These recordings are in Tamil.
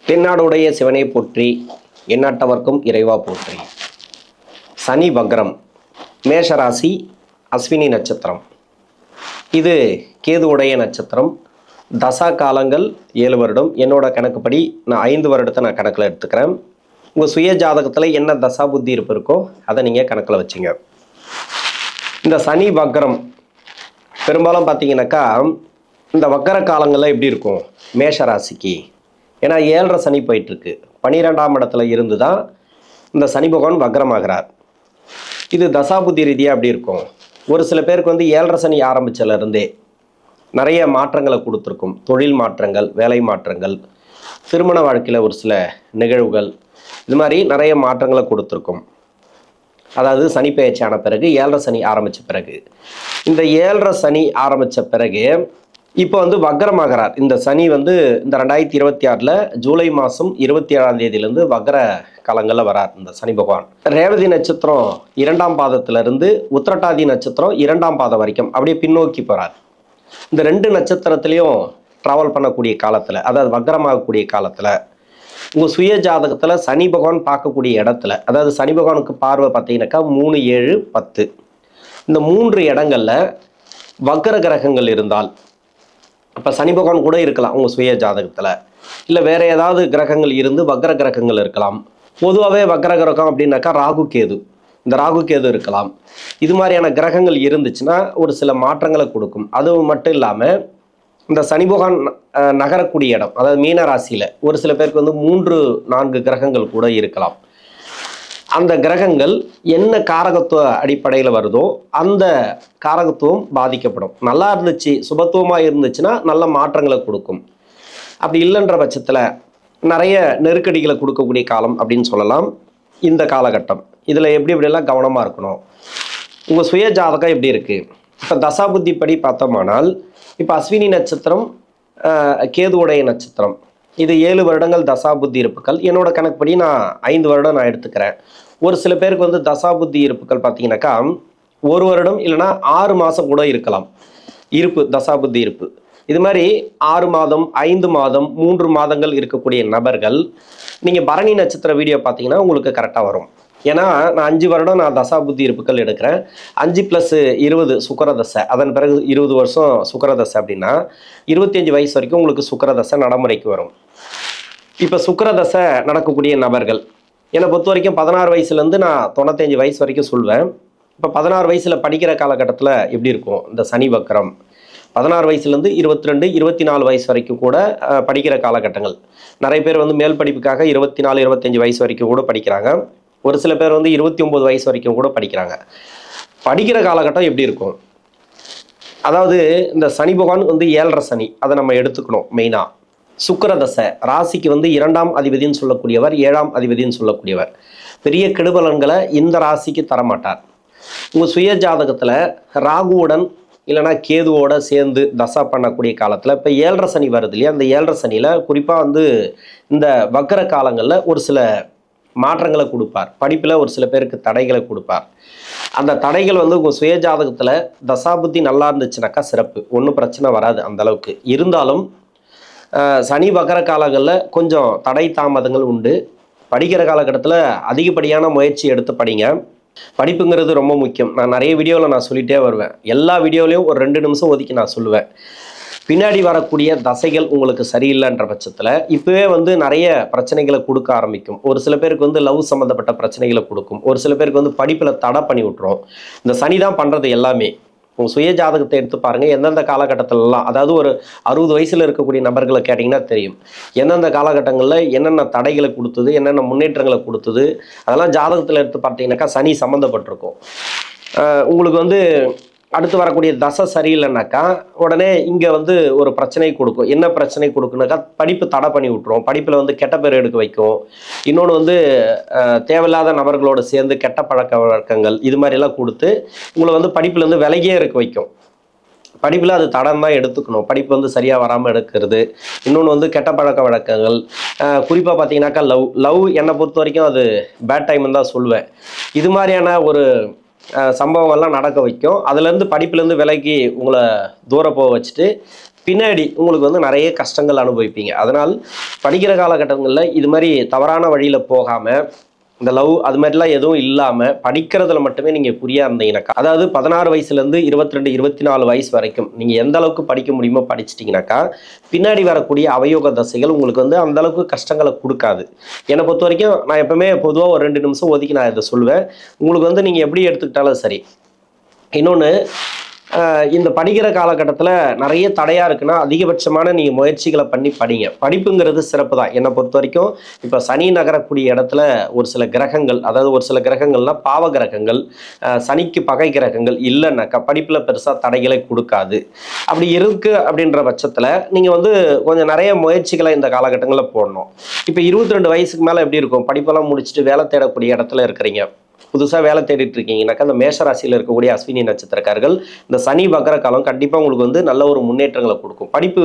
தென்னாடுடைய சிவனை போற்றி, எந்நாட்டவர்க்கும் இறைவா போற்றி. சனி வக்ரம், மேஷராசி, அஸ்வினி நட்சத்திரம். இது கேதுவுடைய நட்சத்திரம். தசா காலங்கள் 7 வருடம். என்னோட கணக்குப்படி நான் 5 வருடத்தை நான் கணக்கில் எடுத்துக்கிறேன். உங்கள் சுய ஜாதகத்தில் என்ன தசா புத்தி இருப்பு இருக்கோ அதை நீங்கள் கணக்கில் வச்சுங்க. இந்த சனி வக்ரம் பெரும்பாலும் பார்த்தீங்கன்னாக்கா இந்த வக்கர காலங்களில் எப்படி இருக்கும் மேஷராசிக்கு? ஏன்னா 7.5 சனி போயிட்டுருக்கு. 12ஆம் இடத்துல இருந்து தான் இந்த சனி பகவான் வக்ரமாகிறார். இது தசாபுத்தி ரீதியாக அப்படி இருக்கும். ஒரு சில பேருக்கு 7.5 சனி ஆரம்பிச்சதுலேருந்தே நிறைய மாற்றங்களை கொடுத்துருக்கும். தொழில் மாற்றங்கள், வேலை மாற்றங்கள், திருமண வாழ்க்கையில் ஒரு சில நிகழ்வுகள், இது மாதிரி நிறைய மாற்றங்களை கொடுத்துருக்கும். அதாவது சனி பெயர்ச்சி ஆன பிறகு 7.5 சனி ஆரம்பித்த பிறகு, இந்த 7.5 சனி ஆரம்பித்த பிறகு இப்போ வக்ரமாகிறார். இந்த சனி இந்த 2026 ஜூலை மாதம் 27ஆம் தேதியிலேருந்து வக்ர காலங்களில் வரார் இந்த சனி பகவான். ரேவதி நட்சத்திரம் 2ஆம் பாதத்திலிருந்து உத்திரட்டாதி நட்சத்திரம் 2ஆம் பாதம் வரைக்கும் அப்படியே பின்னோக்கி போகிறார். இந்த 2 நட்சத்திரத்துலேயும் ட்ராவல் பண்ணக்கூடிய காலத்தில், அதாவது வக்ரமாகக்கூடிய காலத்தில், உங்கள் சுய ஜாதகத்தில் சனி பகவான் பார்க்கக்கூடிய இடத்துல, அதாவது சனி பகவானுக்கு பார்வை பார்த்தீங்கன்னாக்கா 3, 7, 10 இந்த 3 இடங்களில் வக்ர கிரகங்கள் இருந்தால், அப்போ சனி பகவான் கூட இருக்கலாம் உங்கள் சுய ஜாதகத்தில், இல்லை வேறு ஏதாவது கிரகங்கள் இருந்து வக்ர கிரகங்கள் இருக்கலாம். பொதுவாகவே வக்ர கிரகம் அப்படின்னாக்கா ராகு கேது, இந்த ராகு கேது இருக்கலாம். இது மாதிரியான கிரகங்கள் இருந்துச்சுன்னா ஒரு சில மாற்றங்களை கொடுக்கும். அது மட்டும் இல்லாமல் இந்த சனி பகவான் நகரக்கூடிய இடம், அதாவது மீன ராசியில் ஒரு சில பேருக்கு 3, 4 கிரகங்கள் கூட இருக்கலாம். அந்த கிரகங்கள் என்ன காரகத்துவ அடிப்படையில் வருதோ அந்த காரகத்துவம் பாதிக்கப்படும். நல்லா இருந்துச்சு, சுபத்துவமாக இருந்துச்சுன்னா நல்ல மாற்றங்களை கொடுக்கும். அப்படி இல்லைன்ற பட்சத்தில் நிறைய நெருக்கடிகளை கொடுக்கக்கூடிய காலம் அப்படின்னு சொல்லலாம் இந்த காலகட்டம். இதில் எப்படியெல்லாம் கவனமாக இருக்கணும். உங்கள் சுய ஜாதகம் எப்படி இருக்குது? இப்போ தசாபுத்தி படி பார்த்தோமானால், இப்போ அஸ்வினி நட்சத்திரம் கேதுவுடைய நட்சத்திரம். இது 7 வருடங்கள் தசாபுத்தி இருப்புகள். என்னோட கணக்குப்படி நான் 5 வருடம் நான் எடுத்துக்கிறேன். ஒரு சில பேருக்கு தசாபுத்தி இருப்புகள் பார்த்தீங்கன்னாக்கா 1 வருடம் இல்லைனா 6 மாதம் கூட இருக்கலாம் இருப்பு, தசாபுத்தி இருப்பு. இது மாதிரி 6 மாதம், 5 மாதம், 3 மாதங்கள் இருக்கக்கூடிய நபர்கள் நீங்கள் பரணி நட்சத்திர வீடியோ பார்த்தீங்கன்னா உங்களுக்கு கரெக்டாக வரும். ஏன்னா நான் 5 வருடம் நான் தசாபுத்தி இருப்புகள் எடுக்கிறேன். 5 + 20 சுக்கரதசை, அதன் பிறகு 20 வருஷம் சுக்கரதசை அப்படின்னா 25 வயசு வரைக்கும் உங்களுக்கு சுக்கரதசை நடைமுறைக்கு வரும். இப்போ சுக்கரதசை நடக்கக்கூடிய நபர்கள் என்னை பொறுத்த வரைக்கும் 16 வயசுலேருந்து நான் 95 வயசு வரைக்கும் சொல்வேன். இப்போ 16 வயசில் படிக்கிற காலகட்டத்தில் எப்படி இருக்கும் இந்த சனி வக்ரம்? 16 வயசுலேருந்து 22, 24 வயசு வரைக்கும் கூட படிக்கிற காலகட்டங்கள். நிறைய பேர் மேல் படிப்புக்காக 24, 25 வயசு வரைக்கும் கூட படிக்கிறாங்க. ஒரு சில பேர் 29 வயசு வரைக்கும் கூட படிக்கிறாங்க. படிக்கிற காலகட்டம் எப்படி இருக்கும்? அதாவது இந்த சனி பகவான் 7.5 சனி, அதை நம்ம எடுத்துக்கணும் மெயினாக. சுக்கிரதசை ராசிக்கு 2ஆம் அதிபதினு சொல்லக்கூடியவர், 7ஆம் அதிபதினு சொல்லக்கூடியவர். பெரிய கெடுபலன்களை இந்த ராசிக்கு தரமாட்டார். உங்கள் சுய ஜாதகத்தில் ராகுவுடன் இல்லைனா கேதுவோட சேர்ந்து தசா பண்ணக்கூடிய காலத்தில் இப்போ 7.5 சனி வருது இல்லையா? அந்த 7.5 சனியில் குறிப்பாக இந்த வக்கர காலங்களில் ஒரு சில மாற்றங்களை கொடுப்பார். படிப்பில் ஒரு சில பேருக்கு தடைகளை கொடுப்பார். அந்த தடைகள் உங்கள் சுய ஜாதகத்தில் தசாபுத்தி நல்லா இருந்துச்சுனாக்கா சிறப்பு, ஒன்றும் பிரச்சனை வராது அந்த அளவுக்கு. இருந்தாலும் சனி வக்கர காலங்களில் கொஞ்சம் தடை தாமதங்கள் உண்டு. படிக்கிற காலகட்டத்தில் அதிகப்படியான முயற்சி எடுத்து படிங்க. படிப்புங்கிறது ரொம்ப முக்கியம். நான் நிறைய வீடியோவில் நான் சொல்லிகிட்டே வருவேன். எல்லா வீடியோலையும் ஒரு 2 நிமிஷம் ஒதுக்கி நான் சொல்லுவேன். பின்னாடி வரக்கூடிய தசைகள் உங்களுக்கு சரியில்லைன்ற பட்சத்தில் இப்போவே நிறைய பிரச்சனைகளை கொடுக்க ஆரம்பிக்கும். ஒரு சில பேருக்கு லவ் சம்மந்தப்பட்ட பிரச்சனைகளை கொடுக்கும். ஒரு சில பேருக்கு படிப்பில் தடை பண்ணி விட்டுரும். இந்த சனி தான் பண்ணுறது எல்லாமே. உங்கள் சுய ஜாதகத்தை எடுத்து பாருங்கள். எந்தெந்த காலகட்டத்திலலாம், அதாவது ஒரு 60 வயசில் இருக்கக்கூடிய நபர்களை கேட்டிங்கன்னா தெரியும் எந்தெந்த காலகட்டங்களில் என்னென்ன தடைகளை கொடுத்தது, என்னென்ன முன்னேற்றங்களை கொடுத்தது, அதெல்லாம் ஜாதகத்தில் எடுத்து பார்த்தீங்கன்னாக்கா சனி சம்மந்தப்பட்டிருக்கும். உங்களுக்கு அடுத்து வரக்கூடிய தசை சரியில்லைனாக்கா உடனே இங்கே ஒரு பிரச்சனை கொடுக்கும். என்ன பிரச்சனை கொடுக்குனாக்கா படிப்பு தடை பண்ணி விட்டுரும். படிப்பில் கெட்ட பேர் எடுக்க வைக்கும். இன்னொன்று தேவையில்லாத நபர்களோடு சேர்ந்து கெட்ட பழக்க வழக்கங்கள் இது மாதிரிலாம் கொடுத்து உங்களை படிப்புலேருந்து விலகியே இருக்க வைக்கும். படிப்பில் அது தடம் தான் எடுத்துக்கணும். படிப்பு சரியாக வராமல் எடுக்கிறது. இன்னொன்று கெட்ட பழக்க வழக்கங்கள், குறிப்பாக பார்த்தீங்கன்னாக்கா லவ் என்னை பொறுத்த வரைக்கும் அது பேட் டைம்னு தான் சொல்லுவேன். இது மாதிரியான ஒரு சம்பவங்கள்லாம் நடக்க வைக்கும். அதுலேருந்து படிப்புலேருந்து விலகி உங்களை தூர போக வச்சுட்டு பின்னாடி உங்களுக்கு வந்து நிறைய கஷ்டங்கள் அனுபவிப்பீங்க. அதனால் படிக்கிற காலகட்டங்களில் இது மாதிரி தவறான வழியில் போகாமல் இந்த லவ் அது மாதிரிலாம் எதுவும் இல்லாமல் படிக்கிறதுல மட்டுமே நீங்கள் குறியா இருந்தீங்கன்னாக்கா, அதாவது 16 வயசுலேருந்து 22 24 வயசு வரைக்கும் நீங்கள் எந்த அளவுக்கு படிக்க முடியுமோ படிச்சிட்டிங்கனாக்கா, பின்னாடி வரக்கூடிய அவயோக தசைகள் உங்களுக்கு வந்து அந்த அளவுக்கு கஷ்டங்களை கொடுக்காது. என்னை பொறுத்த வரைக்கும் நான் எப்பவுமே பொதுவாக ஒரு 2 நிமிஷம் ஒதுக்கி நான் இதை சொல்லுவேன். உங்களுக்கு வந்து நீங்கள் எப்படி எடுத்துக்கிட்டாலும் சரி. இன்னொன்று, இந்த படிக்கிற காலகட்டத்தில் நிறைய தடையாக இருக்குன்னா அதிகபட்சமான நீங்கள் முயற்சிகளை பண்ணி படிங்க. படிப்புங்கிறது சிறப்பு தான் என்னை பொறுத்த வரைக்கும். இப்போ சனி நகரக்கூடிய இடத்துல ஒரு சில கிரகங்கள், அதாவது ஒரு சில கிரகங்கள்னால் பாவ கிரகங்கள், சனிக்கு பகை கிரகங்கள் இல்லைன்னாக்கா படிப்பில் பெருசாக தடைகளை கொடுக்காது. அப்படி இருக்குது அப்படின்ற பட்சத்தில் நீங்கள் வந்து கொஞ்சம் நிறைய முயற்சிகளை இந்த காலகட்டங்களில் போடணும். இப்போ 22 வயசுக்கு மேலே எப்படி இருக்கும், படிப்பெல்லாம் முடிச்சுட்டு வேலை தேடக்கூடிய இடத்துல இருக்கிறீங்க, புதுசாக வேலை தேடிட்டு இருக்கீங்கன்னாக்கா அந்த மேஷராசியில் இருக்கக்கூடிய அஸ்வினி நட்சத்திரக்காரர்கள் இந்த சனி வக்கர காலம் கண்டிப்பாக உங்களுக்கு வந்து நல்ல ஒரு முன்னேற்றங்களை கொடுக்கும். படிப்பு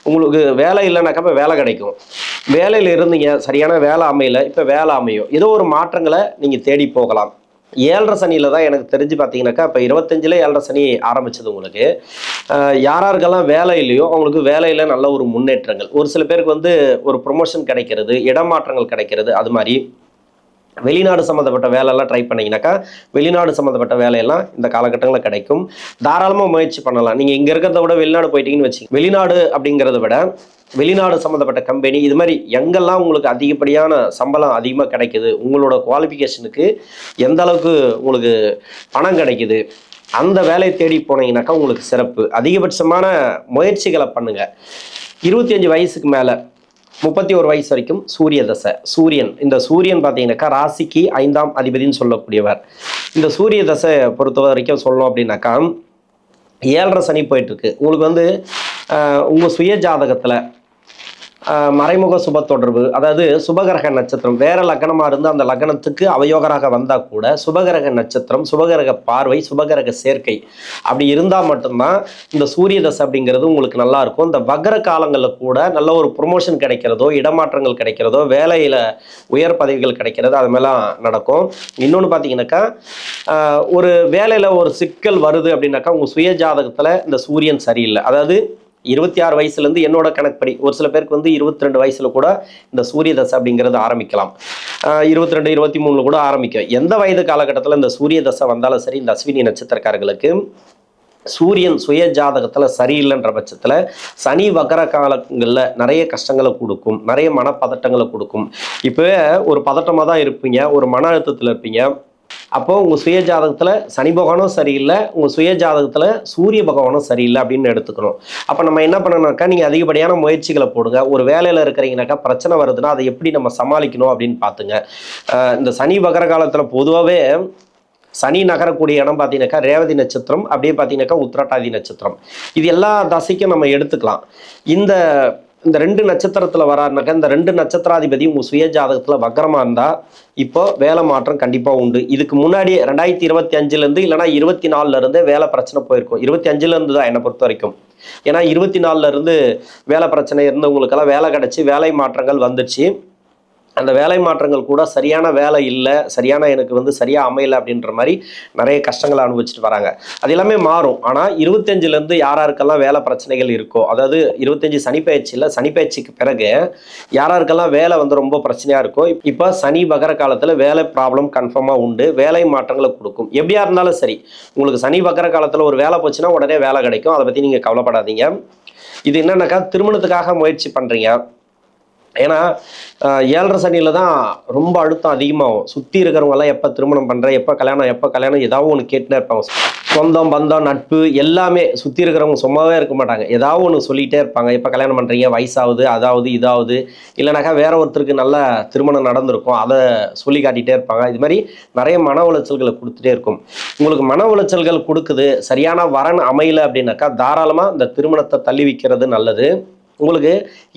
உங்களுக்கு வேலை இல்லைனாக்கா இப்போ வேலை கிடைக்கும். வேலையில் இருந்தீங்க, சரியான வேலை அமையல, இப்போ வேலை அமையும். ஏதோ ஒரு மாற்றங்களை நீங்கள் தேடி போகலாம். 7.5 சனியில் தான் எனக்கு தெரிஞ்சு பார்த்தீங்கன்னாக்கா இப்போ 25ல் 7.5 சனி ஆரம்பிச்சது உங்களுக்கு. யாராருக்கெல்லாம் வேலை இல்லையோ அவங்களுக்கு வேலையில் நல்ல ஒரு முன்னேற்றங்கள், ஒரு சில பேருக்கு வந்து ஒரு ப்ரொமோஷன் கிடைக்கிறது, இடமாற்றங்கள் கிடைக்கிறது, அது மாதிரி வெளிநாடு சம்மந்தப்பட்ட வேலையெல்லாம் ட்ரை பண்ணிங்கனாக்கா வெளிநாடு சம்மந்தப்பட்ட வேலையெல்லாம் இந்த காலகட்டங்களில் கிடைக்கும். தாராளமாக முயற்சி பண்ணலாம். நீங்கள் இங்கே இருக்கிறத விட வெளிநாடு போயிட்டீங்கன்னு வச்சுங்க, வெளிநாடு அப்படிங்கிறத விட வெளிநாடு சம்மந்தப்பட்ட கம்பெனி இது மாதிரி எங்கெல்லாம் உங்களுக்கு அதிகப்படியான சம்பளம் அதிகமாக கிடைக்குது, உங்களோட குவாலிஃபிகேஷனுக்கு எந்த அளவுக்கு உங்களுக்கு பணம் கிடைக்குது, அந்த வேலையை தேடி போனீங்கன்னாக்கா உங்களுக்கு சிறப்பு. அதிகபட்சமான முயற்சிகளை பண்ணுங்கள். 25 வயசுக்கு மேலே 31 வயசு வரைக்கும் சூரிய தசை. சூரியன், இந்த சூரியன் பார்த்தீங்கன்னாக்கா ராசிக்கு 5ஆம் அதிபதினு சொல்லக்கூடியவர். இந்த சூரிய தசை பொறுத்த வரைக்கும் சொல்லணும் அப்படின்னாக்கா 7.5 சனி போயிட்டுருக்கு. உங்களுக்கு வந்து உங்கள் சுய ஜாதகத்தில் மறைமுக சுப தொடர்பு, அதாவது சுபகிரக நட்சத்திரம் வேற லக்னமாக இருந்து அந்த லக்னத்துக்கு அவயோகராக வந்தால் கூட சுபகிரக நட்சத்திரம், சுபகிரக பார்வை, சுபகிரக சேர்க்கை அப்படி இருந்தால் மட்டும்தான் இந்த சூரிய தசை அப்படிங்கிறது உங்களுக்கு நல்லா இருக்கும். இந்த வக்ர காலங்களில் கூட நல்ல ஒரு ப்ரொமோஷன் கிடைக்கிறதோ, இடமாற்றங்கள் கிடைக்கிறதோ, வேலையில் உயர் பதவிகள் கிடைக்கிறது, அது மாதிரிலாம் நடக்கும். இன்னொன்று பார்த்தீங்கன்னாக்கா ஒரு வேலையில் ஒரு சிக்கல் வருது அப்படின்னாக்கா உங்கள் சுய ஜாதகத்தில் இந்த சூரியன் சரியில்லை. அதாவது 26 வயசுலேருந்து என்னோட கணக்குப்படி ஒரு சில பேருக்கு வந்து 22 வயசில் கூட இந்த சூரிய தசை அப்படிங்கிறது ஆரம்பிக்கலாம். 22 23 கூட ஆரம்பிக்கும். எந்த வயது காலகட்டத்தில் இந்த சூரிய தசை வந்தாலும் சரி, இந்த அஸ்வினி நட்சத்திரக்காரர்களுக்கு சூரியன் சுய ஜாதகத்தில் சரியில்லைன்ற பட்சத்தில் சனி வக்கர காலங்களில் நிறைய கஷ்டங்களை கொடுக்கும், நிறைய மனப்பதட்டங்களை கொடுக்கும். இப்போ ஒரு பதட்டமாக தான் இருப்பீங்க, ஒரு மன அழுத்தத்தில் இருப்பீங்க. அப்போது உங்கள் சுய ஜாதகத்தில் சனி பகவானும் சரியில்லை, உங்கள் சுய ஜாதகத்தில் சூரிய பகவானும் சரியில்லை அப்படின்னு எடுத்துக்கணும். அப்போ நம்ம என்ன பண்ணணும்னாக்கா, நீங்கள் அதிகப்படியான முயற்சிகளை போடுங்க. ஒரு வேலையில் இருக்கிறீங்கனாக்கா பிரச்சனை வருதுன்னா அதை எப்படி நம்ம சமாளிக்கணும் அப்படின்னு பார்த்துங்க. இந்த சனி வக்கர காலத்தில் பொதுவாகவே சனி நகரக்கூடிய இடம் பார்த்தீங்கன்னாக்கா ரேவதி நட்சத்திரம், அப்படியே பார்த்தீங்கன்னாக்கா உத்திரட்டாதி நட்சத்திரம். இது எல்லா தசைக்கும் நம்ம எடுத்துக்கலாம். இந்த 2 நட்சத்திரத்தில் வராருனாக்கா இந்த 2 நட்சத்திராதிபதி உங்கள் சுய ஜாதகத்தில் வக்கரமாக இருந்தால் இப்போ வேலை மாற்றம் கண்டிப்பாக உண்டு. இதுக்கு முன்னாடி 2025லேருந்து இல்லைனா 24லேருந்தே வேலை பிரச்சனை போயிருக்கும். 25லேருந்து தான் என்னை பொறுத்த வரைக்கும். ஏன்னா 24லேருந்து வேலை பிரச்சனை இருந்தவங்களுக்கெல்லாம் வேலை கிடச்சி வேலை மாற்றங்கள் வந்துடுச்சு. அந்த வேலை மாற்றங்கள் கூட சரியான வேலை இல்லை, சரியான எனக்கு வந்து சரியாக அமையலை அப்படின்ற மாதிரி நிறைய கஷ்டங்களை அனுபவிச்சுட்டு வராங்க. அது எல்லாமே மாறும். ஆனால் 25லேருந்து யாராருக்கெல்லாம் வேலை பிரச்சனைகள் இருக்கோ, அதாவது 25 சனிப்பயிற்சியில் சனிப்பயிற்சிக்கு பிறகு யாராருக்கெல்லாம் வேலை வந்து ரொம்ப பிரச்சனையாக இருக்கோ, இப்போ சனி வக்கர காலத்தில் வேலை ப்ராப்ளம் கன்ஃபார்மாக உண்டு, வேலை மாற்றங்களை கொடுக்கும். எப்படியா இருந்தாலும் சரி, உங்களுக்கு சனி வக்கர காலத்தில் ஒரு வேலை போச்சுன்னா உடனே வேலை கிடைக்கும். அதை பற்றி நீங்கள் கவலைப்படாதீங்க. இது என்னன்னாக்கா திருமணத்துக்காக முயற்சி பண்ணுறீங்க. ஏன்னா 7.5 சனியில் தான் ரொம்ப அழுத்தம் அதிகமாகும். சுற்றி இருக்கிறவங்கெல்லாம் எப்போ திருமணம் பண்ணுற, எப்போ கல்யாணம் ஏதாவது ஒன்று கேட்டுனே இருப்பாங்க. சொந்தம் பந்தம் நட்பு எல்லாமே சுற்றி இருக்கிறவங்க சும்மாவே இருக்க மாட்டாங்க, ஏதாவது ஒன்று சொல்லிகிட்டே இருப்பாங்க. எப்போ கல்யாணம் பண்ணுறீங்க, வயசாகுது, அதாவது இதாவது, இல்லைனாக்கா வேற ஒருத்தருக்கு நல்ல திருமணம் நடந்திருக்கும், அதை சொல்லி காட்டிகிட்டே இருப்பாங்க. இது மாதிரி நிறைய மன உளைச்சல்களை கொடுத்துட்டே இருக்கும். உங்களுக்கு மன உளைச்சல்கள் கொடுக்குது, சரியான வரன் அமையலை அப்படின்னாக்கா தாராளமாக இந்த திருமணத்தை தள்ளி வைக்கிறது நல்லது. உங்களுக்கு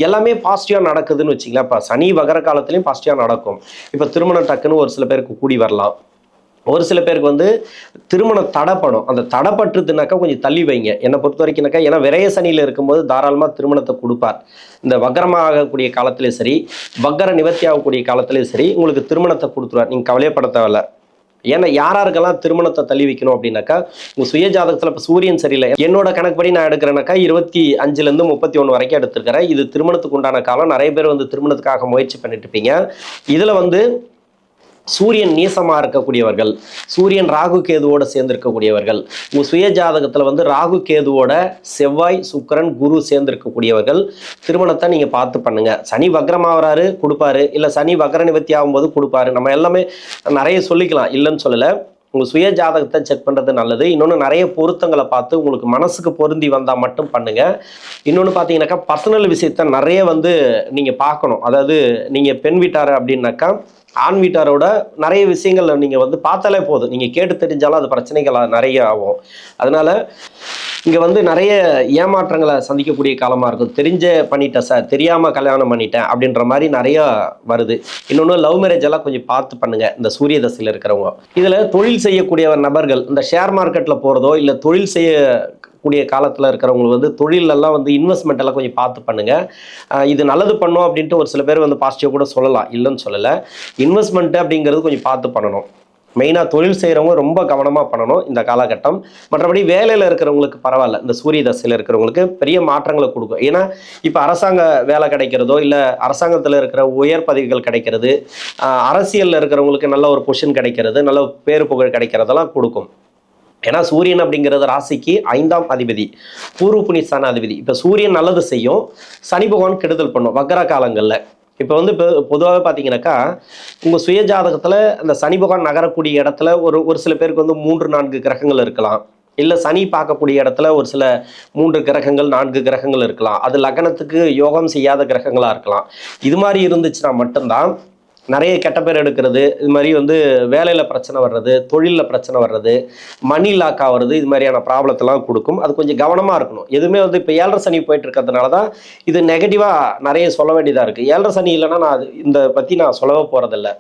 எல்லாமே பாசிட்டிவாக நடக்குதுன்னு வச்சிங்களேன். இப்போ சனி வக்கர காலத்துலேயும் பாசிட்டிவாக நடக்கும். இப்போ திருமணம் டக்குன்னு ஒரு சில பேருக்கு கூடி வரலாம், ஒரு சில பேருக்கு வந்து திருமணம் தடைப்படும். அந்த தடைப்பட்டுதுனாக்கா கொஞ்சம் தள்ளி வைங்க என்னை பொறுத்த வரைக்கும்னாக்கா. ஏன்னா விரய சனியில் இருக்கும்போது தாராளமாக திருமணத்தை கொடுப்பார். இந்த வக்கரமாக ஆகக்கூடிய காலத்துலேயும் சரி, வக்கர நிவர்த்தி ஆகக்கூடிய காலத்துலேயும் சரி உங்களுக்கு திருமணத்தை கொடுத்துருவார். நீங்கள் கவலையப்பட தேவையில்ல. ஏன்னா யாராருக்கெல்லாம் திருமணத்தை தள்ளி வைக்கணும் அப்படின்னாக்கா, உங்க சுய ஜாதகத்துல இப்போ சூரியன் சரியில்லை. என்னோட கணக்குப்படி நான் எடுக்கிறேன்னாக்கா 25லேருந்து 31 வரைக்கும் எடுத்திருக்கிறேன். இது திருமணத்துக்கு உண்டான காலம். நிறைய பேர் வந்து திருமணத்துக்காக முயற்சி பண்ணிட்டு இருப்பீங்க. இதுல வந்து சூரியன் நீசமா இருக்கக்கூடியவர்கள், சூரியன் ராகு கேதுவோட சேர்ந்து இருக்கக்கூடியவர்கள், உங்க சுய ஜாதகத்துல வந்து ராகு கேதுவோட செவ்வாய் சுக்கிரன் குரு சேர்ந்து இருக்கக்கூடியவர்கள் திருமணத்தை நீங்க பார்த்து பண்ணுங்க. சனி வக்ரமாகறாரு கொடுப்பாரு, இல்ல சனி வக்ர நிவர்த்தி ஆகும்போது கொடுப்பாரு. நம்ம எல்லாமே நிறைய சொல்லிக்கலாம், இல்லைன்னு சொல்லல. உங்க சுய ஜாதகத்தை செக் பண்றது நல்லது. இன்னொன்று நிறைய பொருத்தங்களை பார்த்து உங்களுக்கு மனசுக்கு பொருந்தி வந்தா மட்டும் பண்ணுங்க. இன்னொன்று பார்த்தீங்கன்னாக்கா பர்சனல் விஷயத்த நிறைய வந்து நீங்க பார்க்கணும். அதாவது நீங்க பெண் வீட்டார் அப்படின்னாக்கா ஆண் வீட்டாரோட நிறைய விஷயங்கள் நீங்க வந்து பார்த்தாலே போதும். நீங்க கேட்டு தெரிஞ்சாலும் அது பிரச்சனைகள் நிறைய ஆகும். அதனால இங்க வந்து நிறைய ஏமாற்றங்களை சந்திக்கக்கூடிய காலமா இருக்கும். தெரிஞ்ச பண்ணிட்டேன் சார், தெரியாம கல்யாணம் பண்ணிட்டேன் அப்படின்ற மாதிரி நிறைய வருது. இன்னொன்று லவ் மேரேஜ் எல்லாம் கொஞ்சம் பார்த்து பண்ணுங்க இந்த சூரிய தசையில் இருக்கிறவங்க. இதுல தொழில் செய்யக்கூடிய நபர்கள் இந்த ஷேர் மார்க்கெட்ல போறதோ இல்ல தொழில் செய்யக்கூடிய காலத்தில் இருக்கிறவங்களுக்கு வந்து தொழிலெல்லாம் வந்து இன்வெஸ்ட்மெண்ட் எல்லாம் கொஞ்சம் பார்த்து பண்ணுங்க. இது நல்லது பண்ணும் அப்படின்ட்டு ஒரு சில பேர் வந்து பாசிட்டிவ் கூட சொல்லலாம், இல்லைன்னு சொல்லலை. இன்வெஸ்ட்மெண்ட் அப்படிங்கிறது கொஞ்சம் பார்த்து பண்ணணும். மெயினாக தொழில் செய்கிறவங்க ரொம்ப கவனமாக பண்ணணும் இந்த காலகட்டம். மற்றபடி வேலையில் இருக்கிறவங்களுக்கு பரவாயில்ல, இந்த சூரிய தசையில் இருக்கிறவங்களுக்கு பெரிய மாற்றங்களை கொடுக்கும். ஏன்னா இப்போ அரசாங்க வேலை கிடைக்கிறதோ இல்லை அரசாங்கத்தில் இருக்கிற உயர் பதவிகள் கிடைக்கிறது, அரசியலில் இருக்கிறவங்களுக்கு நல்ல ஒரு பொசிஷன் கிடைக்கிறது, நல்ல பேரு புகழ் கிடைக்கிறதெல்லாம் கொடுக்கும். ஏன்னா சூரியன் அப்படிங்கிறது ராசிக்கு 5ஆம் அதிபதி, பூர்வ புண்ணியஸ்தான அதிபதி. இப்போ சூரியன் நல்லது செய்யும், சனி பகவான் கெடுதல் பண்ணும் வக்கர காலங்களில். இப்போ வந்து இப்போ பொதுவாகவே பார்த்தீங்கன்னாக்கா உங்கள் சுய ஜாதகத்தில் அந்த சனி பகவான் நகரக்கூடிய இடத்துல ஒரு சில பேருக்கு வந்து 3-4 கிரகங்கள் இருக்கலாம். இல்லை சனி பார்க்கக்கூடிய இடத்துல ஒரு சில 3 கிரகங்கள் 4 கிரகங்கள் இருக்கலாம். அது லக்னத்துக்கு யோகம் செய்யாத கிரகங்களாக இருக்கலாம். இது மாதிரி இருந்துச்சுன்னா மட்டும்தான் நிறைய கெட்ட பேர் எடுக்கிறது, இது மாதிரி வந்து வேலையில் பிரச்சனை வர்றது, தொழிலில் பிரச்சனை வர்றது, மணி லாக் ஆகிறது, இது மாதிரியான ப்ராப்ளத்தெல்லாம் கொடுக்கும். அது கொஞ்சம் கவனமாக இருக்கணும். எதுவுமே வந்து இப்போ 7.5 சனி போயிட்டு இருக்கிறதுனால தான் இது நெகட்டிவாக நிறைய சொல்ல வேண்டியதாக இருக்குது. 7.5 சனி இல்லைன்னா நான் இந்த பற்றி நான் சொல்லவே போகிறதில்ல.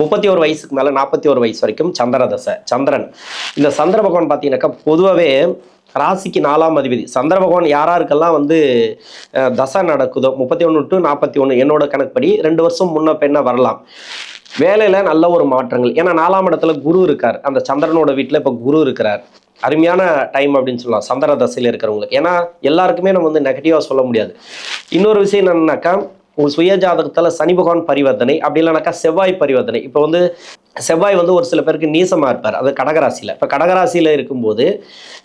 31 வயசுக்கு மேலே 41 வயசு வரைக்கும் சந்திர தசை. சந்திரன், இந்த சந்திர பகவான் பார்த்தீங்கன்னாக்கா பொதுவாகவே ராசிக்கு 4ஆம் அதிபதி. சந்திர பகவான் யாராருக்கெல்லாம் வந்து தசை நடக்குதோ 31 to 41 என்னோட கணக்குப்படி 2 வருஷம் முன்ன பெண்ண வரலாம். வேலையில் நல்ல ஒரு மாற்றங்கள். ஏன்னா 4ஆம் இடத்துல குரு இருக்கார், அந்த சந்திரனோட வீட்டில் இப்போ குரு இருக்கிறார். அருமையான டைம் அப்படின்னு சொல்லலாம் சந்திர தசையில் இருக்கிறவங்களுக்கு. ஏன்னா எல்லாருக்குமே நம்ம வந்து நெகட்டிவாக சொல்ல முடியாது. இன்னொரு விஷயம் என்னன்னாக்கா உங்கள் சுய ஜாதகத்தில் சனி பகவான் பரிவர்த்தனை, அப்படி இல்லைனாக்கா செவ்வாய் பரிவர்த்தனை. இப்போ வந்து செவ்வாய் வந்து ஒரு சில பேருக்கு நீசமாக இருப்பார், அது கடகராசியில். இப்போ கடகராசியில் இருக்கும்போது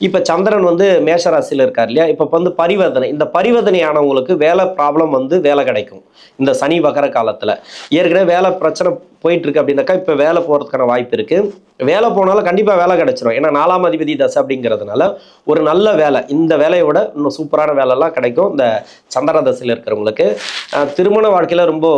இப்போ சந்திரன் வந்து மேஷராசியில் இருக்கார் இல்லையா, இப்போ வந்து பரிவர்த்தனை. இந்த பரிவர்த்தனை ஆனவங்களுக்கு வேலை ப்ராப்ளம் வந்து வேலை கிடைக்கும் இந்த சனி வகர காலத்தில். ஏற்கனவே வேலை பிரச்சனை போயிட்டு இருக்கு அப்படின்னாக்கா இப்போ வேலை போகிறதுக்கான வாய்ப்பு இருக்குது. வேலை போனாலும் கண்டிப்பாக வேலை கிடைச்சிடும். ஏன்னா 4ஆம் அதிபதி தசை அப்படிங்கிறதுனால ஒரு நல்ல வேலை, இந்த வேலையை விட இன்னும் சூப்பரான வேலைலாம் கிடைக்கும் இந்த சந்திர தசையில் இருக்கிறவங்களுக்கு. திருமண வாழ்க்கையில் ரொம்ப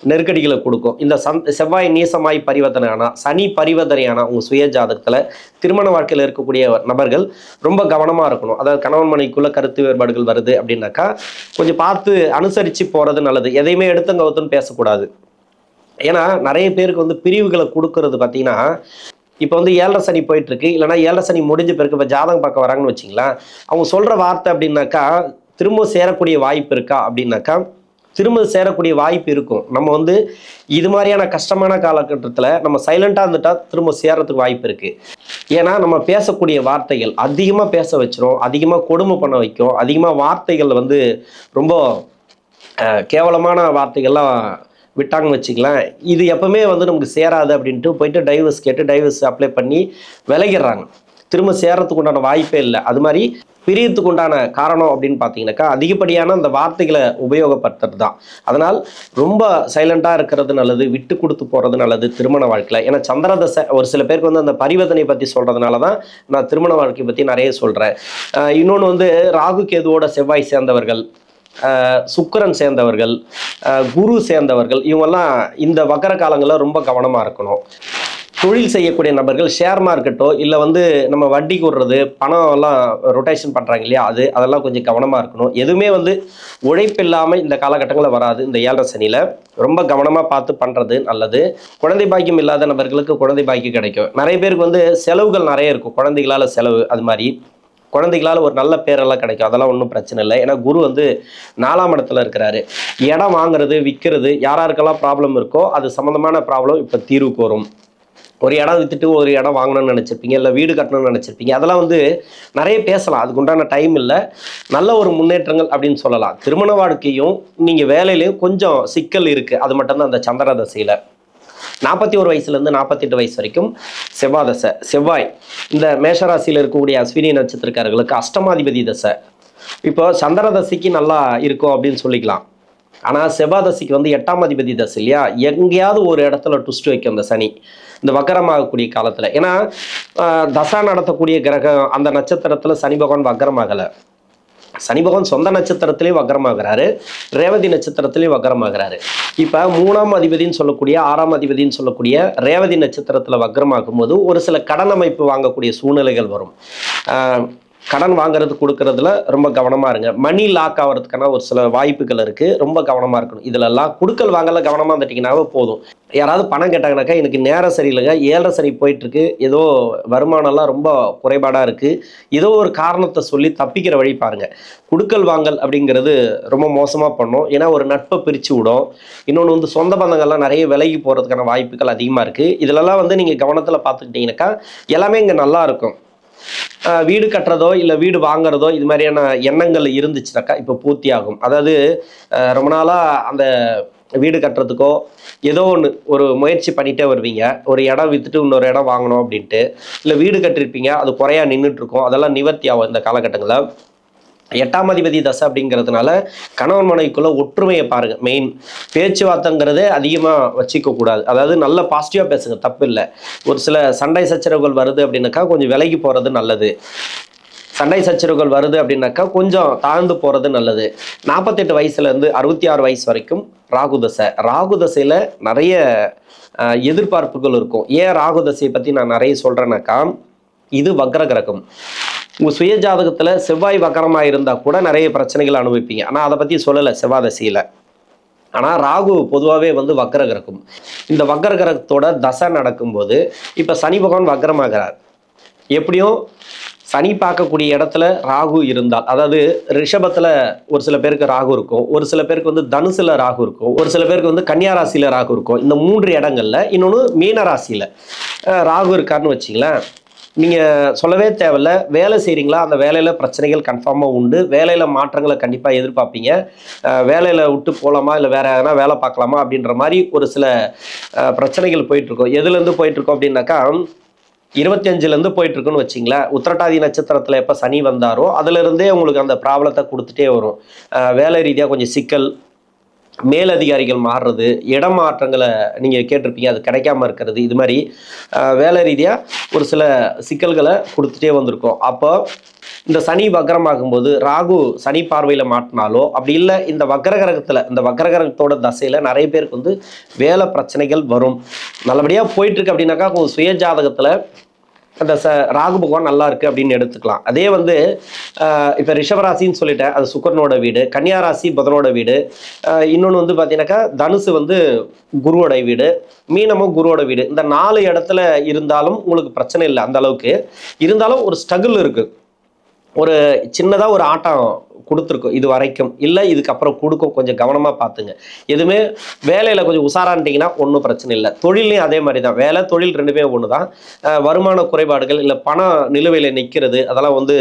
நெருக்கடிகளை கொடுக்கும். இந்த செவ்வாய் நீசமாய் பரிவர்த்தனை ஆனால், சனி பரிவர்த்தனை ஆனால் உங்கள் சுய ஜாதகத்தில் திருமண வாழ்க்கையில் இருக்கக்கூடிய நபர்கள் ரொம்ப கவனமாக இருக்கணும். அதாவது கணவன் மனைவிக்குள்ள கருத்து வேறுபாடுகள் வருது அப்படின்னாக்கா கொஞ்சம் பார்த்து அனுசரித்து போகிறது நல்லது. எதையுமே எடுத்தங்கவுத்துன்னு பேசக்கூடாது. ஏன்னா நிறைய பேருக்கு வந்து பிரிவுகளை கொடுக்கறது பார்த்தீங்கன்னா இப்போ வந்து 7.5 சனி போயிட்டு இருக்கு, இல்லைனா 7.5 சனி முடிஞ்ச பிறகு இப்போ ஜாதகம் பார்க்க வராங்கன்னு வச்சிங்களேன், அவங்க சொல்கிற வார்த்தை அப்படின்னாக்கா திரும்ப சேரக்கூடிய வாய்ப்பு இருக்கா அப்படின்னாக்கா திரும்ப சேரக்கூடிய வாய்ப்பு இருக்கும். நம்ம வந்து இது மாதிரியான கஷ்டமான காலகட்டத்தில் நம்ம சைலண்டாக இருந்துட்டா திரும்ப சேரத்துக்கு வாய்ப்பு இருக்குது. ஏன்னா நம்ம பேசக்கூடிய வார்த்தைகள் அதிகமாக பேச வச்சிரும், அதிகமாக கொடுமை பண்ண வைக்கும், அதிகமாக வார்த்தைகள் வந்து ரொம்ப கேவலமான வார்த்தைகள்லாம் விட்டாங்கன்னு வச்சுக்கலாம். இது எப்பவுமே வந்து நமக்கு சேராது அப்படின்ட்டு போயிட்டு டைவர்ஸ் கேட்டு டைவர்ஸ் அப்ளை பண்ணி விலகிடுறாங்க. திரும்ப சேரத்துக்கு உண்டான வாய்ப்பே இல்லை. அது மாதிரி பிரியத்துக்கு உண்டான காரணம் அப்படின்னு பார்த்தீங்கன்னாக்கா அதிகப்படியான அந்த வார்த்தைகளை உபயோகப்படுத்துறது தான். அதனால் ரொம்ப சைலண்டாக இருக்கிறது நல்லது, விட்டு கொடுத்து போகிறது நல்லது திருமண வாழ்க்கையில். ஏன்னா சந்திர தசை ஒரு சில பேருக்கு வந்து அந்த பரிவர்த்தனை பற்றி சொல்கிறதுனால தான் நான் திருமண வாழ்க்கை பற்றி நிறைய சொல்கிறேன். இன்னொன்று வந்து ராகு கேதுவோட செவ்வாய் சேர்ந்தவர்கள், சுக்கிரன் சேர்ந்தவர்கள், குரு சேர்ந்தவர்கள், இவங்கெல்லாம் இந்த வக்கர காலங்களில் ரொம்ப கவனமாக இருக்கணும். தொழில் செய்யக்கூடிய நபர்கள் ஷேர் மார்க்கெட்டோ இல்லை வந்து நம்ம வட்டி கூடுறது பணம் எல்லாம் ரொட்டேஷன் பண்ணுறாங்க இல்லையா, அதெல்லாம் கொஞ்சம் கவனமாக இருக்கணும். எதுவுமே வந்து உழைப்பு இல்லாமல் இந்த காலகட்டங்களில் வராது. இந்த 7.5 சனியில் ரொம்ப கவனமாக பார்த்து பண்ணுறது நல்லது. குழந்தை பாக்கியம் இல்லாத நபர்களுக்கு குழந்தை பாக்கியம் கிடைக்கும். நிறைய பேருக்கு வந்து செலவுகள் நிறைய இருக்கும், குழந்தைகளால் செலவு, அது மாதிரி குழந்தைகளால் ஒரு நல்ல பேரெல்லாம் கிடைக்கும். அதெல்லாம் ஒன்றும் பிரச்சனை இல்லை. ஏன்னா குரு வந்து 4ஆம் இடத்துல இருக்கிறாரு. இடம் வாங்குறது விற்கிறது யாராருக்கெல்லாம் ப்ராப்ளம் இருக்கோ அது சம்மந்தமான ப்ராப்ளம் இப்போ தீர்வுக்கு வரும். ஒரு இடம் வித்துட்டு ஒரு இடம் வாங்கணும்னு நினச்சிருப்பீங்க, இல்லை வீடு கட்டணும்னு நினச்சிருப்பீங்க. அதெல்லாம் வந்து நிறைய பேசலாம், அதுக்கு உண்டான டைம் இல்லை. நல்ல ஒரு முன்னேற்றங்கள் அப்படின்னு சொல்லலாம். திருமண வாழ்க்கையும் நீங்கள் வேலையிலையும் கொஞ்சம் சிக்கல் இருக்குது. அது மட்டும்தான் அந்த சந்திர தசையில் 41 வயசுலேருந்து 48 வயசு வரைக்கும் செவ்வாய் தசை. செவ்வாய் இந்த மேஷராசியில் இருக்கக்கூடிய அஸ்வினி நட்சத்திரக்காரர்களுக்கு அஷ்டமாதிபதி தசை. இப்போ சந்திர தசைக்கு நல்லா இருக்கும் அப்படின்னு சொல்லிக்கலாம். ஆனால் செவ்வாய் தசைக்கு வந்து 8ஆம் அதிபதி தசை இல்லையா, எங்கேயாவது ஒரு இடத்துல ட்விஸ்ட் வைக்கும் அந்த சனி இந்த வக்கரமாகக்கூடிய காலத்தில். ஏன்னா தசா நடத்தக்கூடிய கிரகம் அந்த நட்சத்திரத்தில் சனி பகவான் வக்கரமாகலை. சனி பகவான் சொந்த நட்சத்திரத்திலேயே வக்கரமாகிறாரு, ரேவதி நட்சத்திரத்திலேயே வக்கரமாகிறாரு. இப்போ 3ஆம் அதிபதினு சொல்லக்கூடிய 6ஆம் அதிபதினு சொல்லக்கூடிய ரேவதி நட்சத்திரத்தில் வக்கரமாகும் போது ஒரு சில கடன் அமைப்பு வாங்கக்கூடிய சூழ்நிலைகள் வரும். கடன் வாங்குறது கொடுக்கறதுல ரொம்ப கவனமாக இருங்க. மணி லாக் ஆகிறதுக்கான ஒரு சில வாய்ப்புகள் இருக்குது, ரொம்ப கவனமாக இருக்கணும். இதிலெல்லாம் கொடுக்கல் வாங்கல கவனமாக இருந்துட்டிங்கனாவே போதும். யாராவது பணம் கேட்டாங்கனாக்கா எனக்கு நேரம் சரியில்லைங்க, 7:30 சனி போயிட்டுருக்கு, ஏதோ வருமானம்லாம் ரொம்ப குறைபாடாக இருக்குது, ஏதோ ஒரு காரணத்தை சொல்லி தப்பிக்கிற வழி பாருங்கள். கொடுக்கல் வாங்கல் அப்படிங்கிறது ரொம்ப மோசமாக பண்ணும். ஏன்னா ஒரு நட்பை பிரித்து விடும். இன்னொன்று வந்து சொந்த பந்தங்கள்லாம் நிறைய விலகி போகிறதுக்கான வாய்ப்புகள் அதிகமாக இருக்குது. இதிலெல்லாம் வந்து நீங்கள் கவனத்தில் பார்த்துக்கிட்டிங்கனாக்கா எல்லாமே இங்கே நல்லா இருக்கும். வீடு கட்டுறதோ இல்லை வீடு வாங்குறதோ இது மாதிரியான எண்ணங்கள் இருந்துச்சுனாக்கா இப்போ பூர்த்தி ஆகும். அதாவது ரொம்ப நாளாக அந்த வீடு கட்டுறதுக்கோ ஏதோ ஒன்று ஒரு முயற்சி பண்ணிகிட்டே வருவீங்க. ஒரு இடம் விற்றுட்டு இன்னொரு இடம் வாங்கணும் அப்படின்ட்டு, இல்லை வீடு கட்டிருப்பீங்க, அது குறையா நின்றுட்டுருக்கோம், அதெல்லாம் நிவர்த்தி ஆகும் இந்த காலகட்டங்களில். 8ஆம் அதிபதி தசை அப்படிங்கிறதுனால கணவன் மனைவிக்குள்ள ஒற்றுமையை பாருங்க. மெயின் பேச்சுவார்த்தைங்கிறதே அதிகமாக வச்சுக்க கூடாது. அதாவது நல்ல பாசிட்டிவாக பேசுங்க, தப்பு இல்லை. ஒரு சில சண்டை சச்சரவுகள் வருது அப்படின்னாக்கா கொஞ்சம் விலகி போகிறது நல்லது. சண்டை சச்சரவுகள் வருது அப்படின்னாக்கா கொஞ்சம் தாழ்ந்து போகிறது நல்லது. 48 வயசுலேருந்து 66 வயசு வரைக்கும் ராகு தசை. ராகு தசையில் நிறைய எதிர்பார்ப்புகள் இருக்கும். ஏன் ராகு தசையை பற்றி நான் நிறைய சொல்கிறேன்னாக்கா, இது வக்ர கிரகம். உங்கள் சுய ஜாதகத்தில் செவ்வாய் வக்கரமாக இருந்தால் கூட நிறைய பிரச்சனைகள் அனுபவிப்பீங்க. ஆனால் அதை பற்றி சொல்லலை செவ்வாய் தசையில். ஆனால் ராகு பொதுவாகவே வந்து வக்கர கிரகம். இந்த வக்கர கிரகத்தோட தசை நடக்கும்போது இப்போ சனி பகவான் வக்கரமாகிறார். எப்படியும் சனி பார்க்கக்கூடிய இடத்துல ராகு இருந்தால், அதாவது ரிஷபத்தில் ஒரு சில பேருக்கு ராகு இருக்கும், ஒரு சில பேருக்கு வந்து தனுசில் ராகு இருக்கும், ஒரு சில பேருக்கு வந்து கன்னியா ராசியில் ராகு இருக்கும். இந்த 3 இடங்களில் இன்னொன்று மீன ராசியில் ராகு இருக்காருன்னு வச்சிங்களேன், நீங்கள் சொல்லவே தேவையில்ல. வேலை செய்கிறீங்களா, அந்த வேலையில் பிரச்சனைகள் கன்ஃபார்மாக உண்டு. வேலையில் மாற்றங்களை கண்டிப்பாக எதிர்பார்ப்பீங்க. வேலையில் விட்டு போகலாமா இல்லை வேறு எதனா வேலை பார்க்கலாமா அப்படின்ற மாதிரி ஒரு சில பிரச்சனைகள் போயிட்டுருக்கோம். எதுலேருந்து போயிட்டுருக்கோம் அப்படின்னாக்கா 25லேருந்து போயிட்டுருக்குன்னு வச்சிங்களேன். உத்திரட்டாதி நட்சத்திரத்தில் எப்போ சனி வந்தாரோ அதிலிருந்தே உங்களுக்கு அந்த ப்ராப்ளத்தை கொடுத்துட்டே வரும். வேலை ரீதியாக கொஞ்சம் சிக்கல், மேலதிகாரிகள் மாறுறது, இடம் மாற்றங்களை நீங்கள் கேட்டிருப்பீங்க, அது கிடைக்காம இருக்கிறது, இது மாதிரி வேலை ரீதியாக ஒரு சில சிக்கல்களை கொடுத்துட்டே வந்திருக்கோம். அப்போ இந்த சனி வக்ரமாகும்போது ராகு சனி பார்வையில் மாட்டினாலோ அப்படி இல்லை இந்த வக்ரகிரகத்தில் இந்த வக்ரகிரகத்தோட தசையில் நிறைய பேருக்கு வந்து வேலை பிரச்சனைகள் வரும். நல்லபடியாக போயிட்டுருக்கு அப்படின்னாக்கா உங்கள் சுய ஜாதகத்தில் அந்த ராகு பகவான் நல்லா இருக்குது அப்படின்னு எடுத்துக்கலாம். அதே வந்து இப்போ ரிஷபராசின்னு சொல்லிட்டேன், அது சுக்கரனோட வீடு. கன்னியா ராசி புதனோட வீடு. இன்னொன்று வந்து பார்த்தீங்கன்னாக்கா தனுசு வந்து குருவோட வீடு, மீனமும் குருவோட வீடு. இந்த 4 இடத்துல இருந்தாலும் உங்களுக்கு பிரச்சனை இல்லை அந்த அளவுக்கு. இருந்தாலும் ஒரு ஸ்ட்ரகிள் இருக்குது. ஒரு சின்னதாக ஒரு ஆட்டம் கொடுத்துருக்கோம் இது வரைக்கும், இல்லை இதுக்கப்புறம் கொடுக்கும். கொஞ்சம் கவனமாக பார்த்துங்க. எதுவுமே வேலையில் கொஞ்சம் உஷாரான்ட்டிங்கன்னா ஒன்றும் பிரச்சனை இல்லை. தொழிலையும் அதே மாதிரி தான். வேலை தொழில் ரெண்டுமே ஒன்று தான். வருமான குறைபாடுகள் இல்லை பணம் நிலுவையில் நிற்கிறது அதெல்லாம் வந்து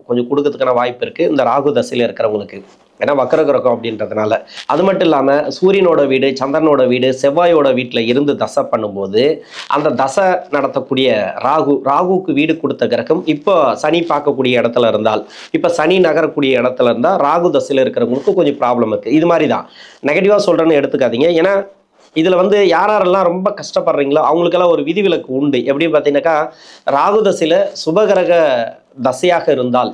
கொஞ்சம் கொடுக்கறதுக்கான வாய்ப்பு இருக்குது இந்த ராகு தசையில் இருக்கிறவங்களுக்கு. ஏன்னா வக்கர கிரகம் அப்படின்றதுனால. அது மட்டும் இல்லாமல் சூரியனோட வீடு, சந்திரனோட வீடு, செவ்வாயோட வீட்டில் இருந்து தசை பண்ணும்போது அந்த தசை நடத்தக்கூடிய ராகுவுக்கு வீடு கொடுத்த கிரகம் இப்போ சனி பார்க்கக்கூடிய இடத்துல இருந்தால், இப்போ சனி நகரக்கூடிய இடத்துல இருந்தால் ராகு தசையில் இருக்கிறவங்களுக்கு கொஞ்சம் ப்ராப்ளம் இருக்குது. இது மாதிரி தான். நெகட்டிவாக சொல்கிறேன்னு எடுத்துக்காதீங்க. ஏன்னா இதில் வந்து யாரெல்லாம் ரொம்ப கஷ்டப்படுறீங்களோ அவங்களுக்கெல்லாம் ஒரு விதிவிலக்கு உண்டு. எப்படின்னு பார்த்தீங்கன்னாக்கா ராகு தசையில் சுபகிரக தசையாக இருந்தால்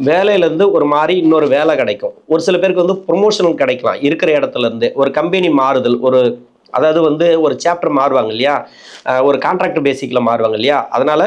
வேலையிலேருந்து ஒரு மாதிரி இன்னொரு வேலை கிடைக்கும். ஒரு சில பேருக்கு வந்து ப்ரொமோஷன் கிடைக்கலாம் இருக்கிற இடத்துலேருந்து. ஒரு கம்பெனி மாறுதல், ஒரு அதாவது வந்து ஒரு சாப்டர் மாறுவாங்க இல்லையா, ஒரு கான்ட்ராக்ட் பேசிக்கில் மாறுவாங்க இல்லையா. அதனால்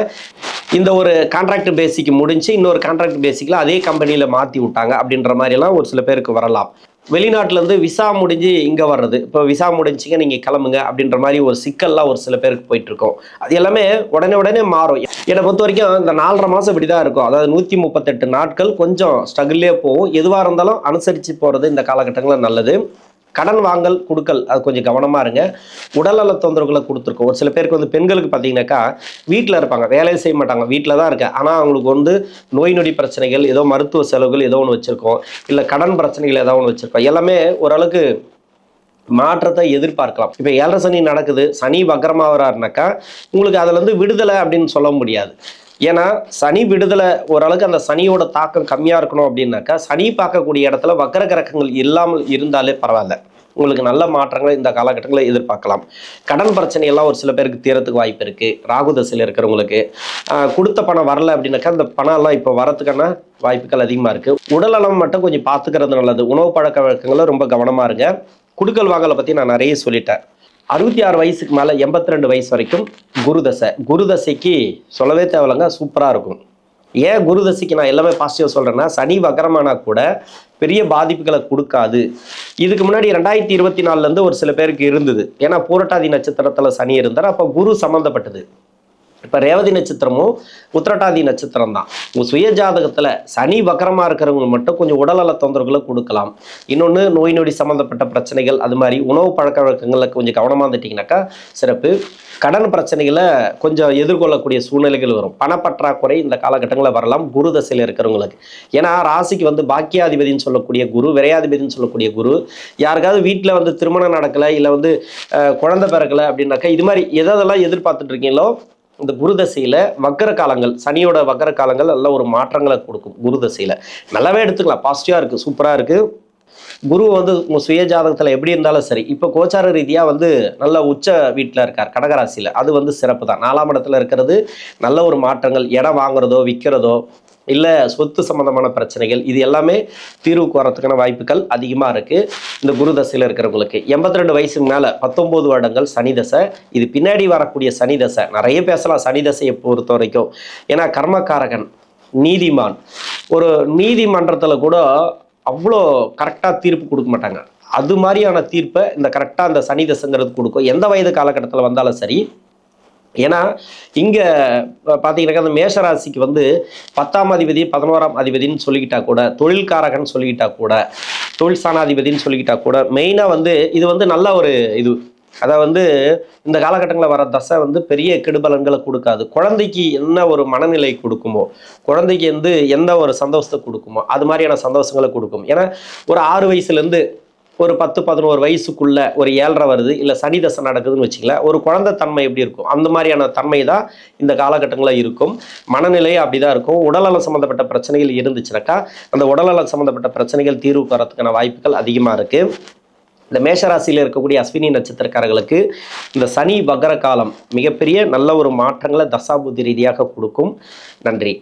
இந்த ஒரு கான்ட்ராக்ட் பேசிக் முடிஞ்சு இன்னொரு கான்ட்ராக்ட் பேசிக்கில் அதே கம்பெனியில் மாற்றி விட்டாங்க அப்படின்ற மாதிரிலாம் ஒரு சில பேருக்கு வரலாம். வெளிநாட்டிலேருந்து விசா முடிஞ்சு இங்கே வர்றது, இப்போ விசா முடிஞ்சிங்க நீங்கள் கிளம்புங்க அப்படின்ற மாதிரி ஒரு சிக்கல்லாம் ஒரு சில பேருக்கு போயிட்டுருக்கோம். அது எல்லாமே உடனே மாறும். என்னை பொறுத்த வரைக்கும் இந்த 4.5 மாதம் இப்படி தான் இருக்கும். அதாவது 138 நாட்கள் கொஞ்சம் ஸ்ட்ரகிள்லே போகும். எதுவாக இருந்தாலும் அனுசரித்து போகிறது இந்த காலகட்டங்களில் நல்லது. கடன் வாங்கல் கொடுக்கல் அது கொஞ்சம் கவனமாக இருங்க. உடல்நல தொந்தரவுகளை கொடுத்துருக்கோம். ஒரு சில பேருக்கு வந்து பெண்களுக்கு பார்த்தீங்கன்னாக்கா வீட்டில் இருப்பாங்க, வேலையை செய்ய மாட்டாங்க, வீட்டில் தான் இருக்க. ஆனால் அவங்களுக்கு வந்து நோய் நொடி பிரச்சனைகள், ஏதோ மருத்துவ செலவுகள் ஏதோ ஒன்று வச்சுருக்கோம், இல்லை கடன் பிரச்சனைகள் ஏதோ ஒன்று வச்சுருக்கோம். எல்லாமே ஓரளவுக்கு மாற்றத்தை எதிர்பார்க்கலாம். இப்போ 7.5 சனி நடக்குது, சனி வக்கரமாகறாருனாக்கா உங்களுக்கு அதுலேருந்து விடுதலை அப்படின்னு சொல்ல முடியாது. ஏன்னா சனி விடுதலை ஓரளவுக்கு அந்த சனியோட தாக்கம் கம்மியாக இருக்கணும் அப்படின்னாக்கா சனி பார்க்கக்கூடிய இடத்துல வக்கர கிரகங்கள் இல்லாமல் இருந்தாலே பரவாயில்ல, உங்களுக்கு நல்ல மாற்றங்களை இந்த காலகட்டங்களில் எதிர்பார்க்கலாம். கடன் பிரச்சனையெல்லாம் ஒரு சில பேருக்கு தீரத்துக்கு வாய்ப்பு இருக்குது. ராகு தசையில் இருக்கிறவங்களுக்கு கொடுத்த பணம் வரல அப்படின்னாக்கா அந்த பணம் எல்லாம் இப்போ வரத்துக்கான வாய்ப்புகள் அதிகமாக இருக்குது. உடல்நலம் மட்டும் கொஞ்சம் பார்த்துக்கிறது நல்லது. உணவு பழக்க வழக்கங்களை ரொம்ப கவனமாக இருங்க. குடுக்கல் வாங்கலை பற்றி நான் நிறைய சொல்லிட்டேன். 66 வயசுக்கு மேலே 82 வயசு வரைக்கும் குருதசை. குருதசைக்கு சொல்லவே தேவையில்லைங்க, சூப்பராக இருக்கும். ஏன் குருதசைக்கு நான் எல்லாமே பாசிட்டிவாக சொல்கிறேன்னா, சனி வக்கரமானா கூட பெரிய பாதிப்புகளை கொடுக்காது. இதுக்கு முன்னாடி 2024 ஒரு சில பேருக்கு இருந்தது. ஏன்னா பூரட்டாதி நட்சத்திரத்தில் சனி இருந்தார், அப்போ குரு சம்மந்தப்பட்டது. இப்போ ரேவதி நட்சத்திரமும் உத்திரட்டாதி நட்சத்திரம் தான். உங்கள் சுய ஜாதகத்தில் சனி வக்கரமாக இருக்கிறவங்க மட்டும் கொஞ்சம் உடல்நல தொந்தரவுகளை கொடுக்கலாம். இன்னொன்று நோய் நொடி சம்மந்தப்பட்ட பிரச்சனைகள், அது மாதிரி உணவு பழக்க வழக்கங்களில் கொஞ்சம் கவனமாக இருந்துட்டிங்கனாக்கா சிறப்பு. கடன் பிரச்சனைகளை கொஞ்சம் எதிர்கொள்ளக்கூடிய சூழ்நிலைகள் வரும். பணப்பற்றாக்குறை இந்த காலகட்டங்களில் வரலாம் குரு தசையில் இருக்கிறவங்களுக்கு. ஏன்னா ராசிக்கு வந்து பாக்கியாதிபதினு சொல்லக்கூடிய குரு, விரையாதிபதினு சொல்லக்கூடிய குரு, யாருக்காவது வீட்டில் வந்து திருமணம் நடக்கலை, இல்லை வந்து குழந்தை பிறக்கலை அப்படின்னாக்கா இது மாதிரி எதெல்லாம் எதிர்பார்த்துட்டு இருக்கீங்களோ இந்த குருதசையில் வக்கர காலங்கள், சனியோட வக்கர காலங்கள் நல்ல ஒரு மாற்றங்களை கொடுக்கும். குருதசையில் நல்லாவே எடுத்துக்கலாம், பாசிட்டிவாக இருக்குது, சூப்பராக இருக்குது. குரு வந்து உங்கள் சுய ஜாதகத்தில் எப்படி இருந்தாலும் சரி, இப்போ கோச்சார ரீதியாக வந்து நல்ல உச்ச வீட்டில் இருக்கார் கடகராசியில், அது வந்து சிறப்பு தான். 4ஆம் இடத்துல இருக்கிறது நல்ல ஒரு மாற்றங்கள். இடம் வாங்குறதோ விற்கிறதோ இல்லை சொத்து சம்மந்தமான பிரச்சனைகள், இது எல்லாமே தீர்வுக்கு வரத்துக்கான வாய்ப்புகள் அதிகமாக இருக்குது இந்த குரு தசையில் இருக்கிறவங்களுக்கு. 82 வயசுக்கு மேலே 19 வருடங்கள் சனி தசை. இது பின்னாடி வரக்கூடிய சனி தசை நிறைய பேசலாம் சனி தசையை பொறுத்த வரைக்கும். ஏன்னா கர்மக்காரகன், நீதிமான். ஒரு நீதிமன்றத்தில் கூட அவ்வளோ கரெக்டாக தீர்ப்பு கொடுக்க மாட்டாங்க. அது மாதிரியான தீர்ப்பை இந்த கரெக்டாக அந்த சனி தசைங்கிறது கொடுக்கும், எந்த வயது காலகட்டத்தில் வந்தாலும் சரி. ஏன்னா இங்கே பார்த்தீங்கன்னாக்கா அந்த மேஷராசிக்கு வந்து 10ஆம் அதிபதி 11ஆம் அதிபதினு சொல்லிக்கிட்டா கூட, தொழில்காரகன் சொல்லிக்கிட்டா கூட, தொழில் ஸ்தானாதிபதினு சொல்லிக்கிட்டா கூட, மெயினாக வந்து இது வந்து நல்ல ஒரு இது. அதை வந்து இந்த காலகட்டங்களில் வர தசை வந்து பெரிய கெடுபலன்களை கொடுக்காது. குழந்தைக்கு என்ன ஒரு மனநிலை கொடுக்குமோ, குழந்தைக்கு வந்து எந்த ஒரு சந்தோஷத்தை கொடுக்குமோ அது மாதிரியான சந்தோஷங்களை கொடுக்கும். ஏன்னா ஒரு 6 வயசுலேருந்து ஒரு 10-11 வயசுக்குள்ள ஒரு 7.5 வருது, இல்லை சனி தசை நடக்குதுன்னு வச்சுங்களேன், ஒரு குழந்தை தன்மை எப்படி இருக்கும் அந்த மாதிரியான தன்மை தான் இந்த காலகட்டங்களில் இருக்கும். மனநிலை அப்படிதான் இருக்கும். உடல்நலம் சம்மந்தப்பட்ட பிரச்சனைகள் இருந்துச்சுனாக்கா அந்த உடல்நலம் சம்மந்தப்பட்ட பிரச்சனைகள் தீர்வுக்கு வரத்துக்கான வாய்ப்புகள் அதிகமாக இருக்குது. இந்த மேஷராசியில் இருக்கக்கூடிய அஸ்வினி நட்சத்திரக்காரர்களுக்கு இந்த சனி வக்கர காலம் மிகப்பெரிய நல்ல ஒரு மாற்றங்களை தசாபுத்தி ரீதியாக கொடுக்கும். நன்றி.